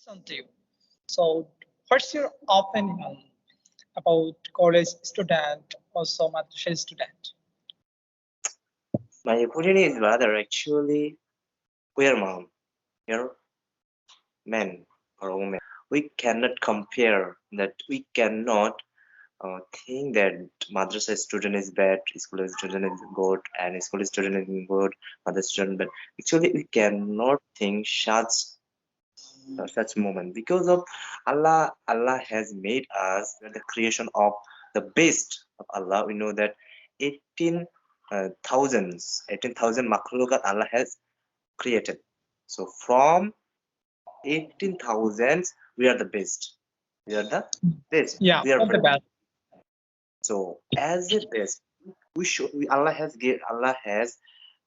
listen to you. So, what's your opinion about college student or some madrasa student? My opinion is rather actually we are mom, we are men or women. We cannot compare that. We cannot think that madrasa student is bad, school student is good, and school student is good, other student bad. Actually, we cannot think such moment because of Allah. Allah has made us the creation of the best of Allah. We know that 18 thousands, 18,000 makhlukat Allah has created. So from 18,000, we are the best. We are the best. Yeah, We are all the very. best. So as a best, we should. Allah has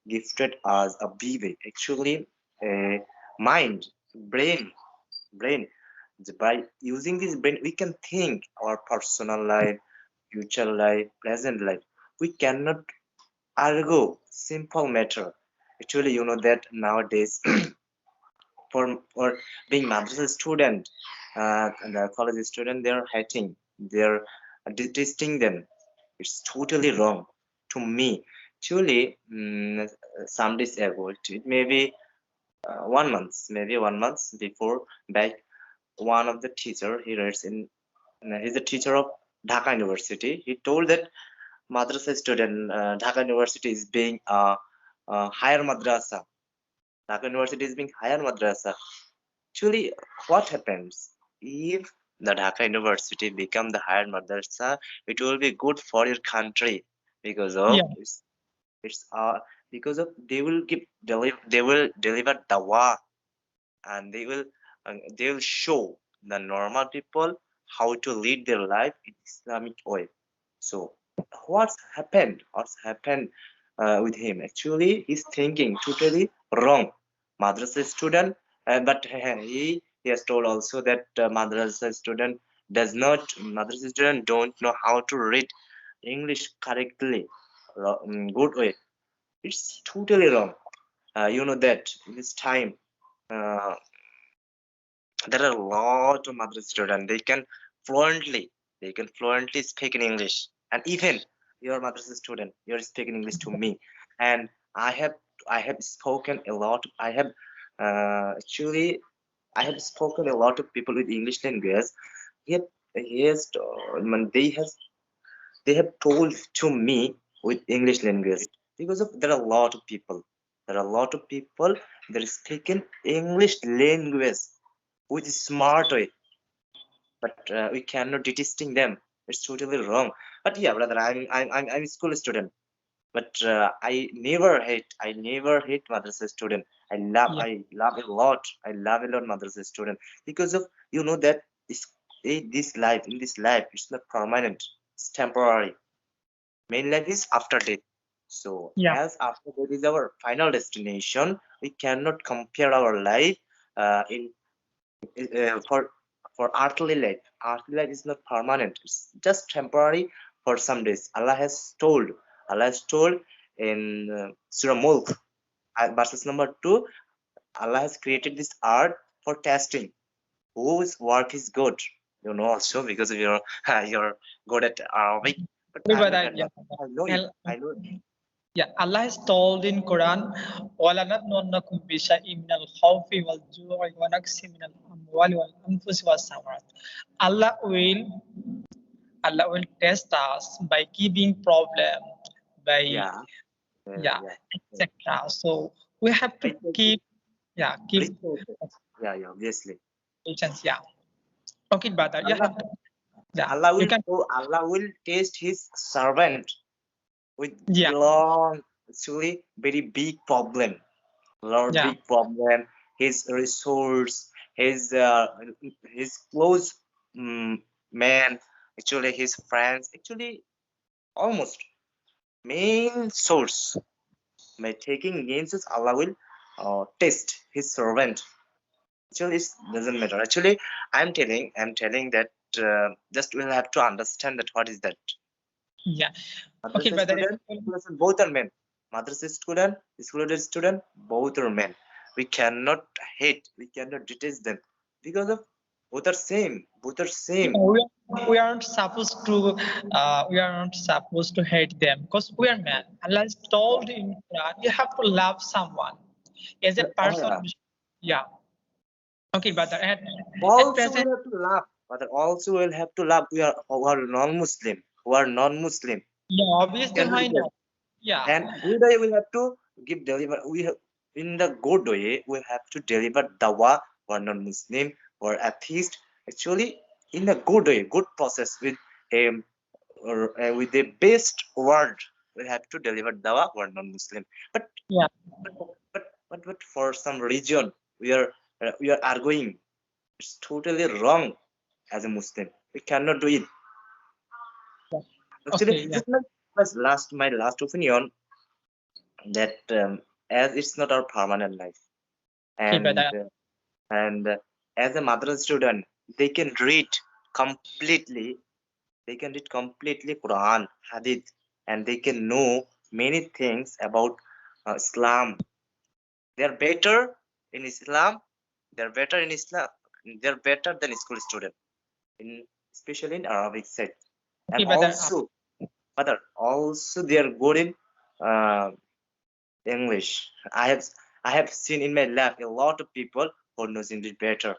gifted us a BV. Actually, a mind, brain, brain. By using this brain, we can think our personal life, future life, present life. We cannot argue simple matter. Actually, you know that nowadays, for being madrasa student and the college student, they're hating, they're detesting them. It's totally wrong to me. Actually, some days ago, it may be 1 month, maybe 1 month before back, one of the teacher, he writes in, he's a teacher of Dhaka University. He told that madrasa student, Dhaka University is being a higher madrasa. Dhaka University is being higher madrasa. Actually, what happens if the Dhaka University become the higher madrasa? It will be good for your country because of Yeah, it's because of they will deliver dawah, and they will show the normal people how to lead their life in Islamic way. So what's happened with him? Actually, he's thinking totally wrong. Madrasa student, but he has told also that madrasa student don't know how to read English correctly, good way. It's totally wrong. You know that in this time. Uh, there are a lot of madrasa students. They can fluently speak in English. And even you're a madrasa student, you're speaking English to me. And I have I have spoken a lot. Actually I have spoken a lot of people with English language. He has they have told to me with English language because of there are a lot of people. There are a lot of people that is speaking English language with smart way, but we cannot detesting them. It's totally wrong. But yeah, brother, I'm a school student, but I never hate madrasa student. yeah, I love a lot. I love a lot madrasa student because of that this this life in this life it's not permanent. It's temporary. Main life is after death. So yeah, as after death is our final destination, we cannot compare our life in for earthly life. Earthly life is not permanent. It's just temporary for some days. Allah has told in Surah Mulk, verses number 2. Allah has created this earth for testing. Whose work is good? You know also because of your you're good at Arabic, but good I'm by not that. at Yeah, that. I know it. Well, I know it. yeah. Allah has told in Quran, وَلَنَبْلُوَنَّكُمْ بِشَيْءٍ مِنَ الْخَوْفِ وَالْجُوعِ وَنَقْصٍ مِنَ الْأَمْوَالِ وَالْأَنفُسِ وَالثَّمَرَاتِ. Allah will test us by giving problem, by Yeah, yeah, yeah. etc. So we have to Resources, keep keep resources. Yeah, obviously. patience. Yeah. Okay, brother. You Allah, have to, you can Allah will test His servant with yeah, long, actually very big problem. Lot yeah, big problem. His resource, his close man, actually his friends, actually almost main source. By taking against Allah will test His servant. Actually, it doesn't matter. Actually, I'm telling that just we'll have to understand that what is that. yeah. Okay, Madrasa brother. student, school student, both are men. Madrasa student, school student, both are men. We cannot hate, we cannot detest them. because of both are same. Both are Yeah, same. we aren't supposed to hate them because we are man. Allah is told in Quran, you have to love someone as a person. Yeah. Yeah. Okay, but at Also, present, we'll have to love. But also, we'll have to love. We are who are non-Muslim. Who are non-Muslim. yeah, obviously Can I do that. know. Yeah, And good way we have to give deliver. We have in the good way we have to deliver dawah or non-Muslim or atheist. Actually, in a good way, good process a with the best word, we have to deliver dawah or non-Muslim. But yeah, but for some reason we are arguing. It's totally wrong as a Muslim. We cannot do it. yeah. Actually, Okay, this yeah. is my last opinion that as it's not our permanent life, Okay, but and as a mother student, they can read completely. They can read completely Quran, Hadith, and they can know many things about Islam. They are better in Islam. They are better in Islam. They are better than school student, especially in Arabic side. And okay, but also they are good in uh, English. I have seen in my life a lot of people who knows English better.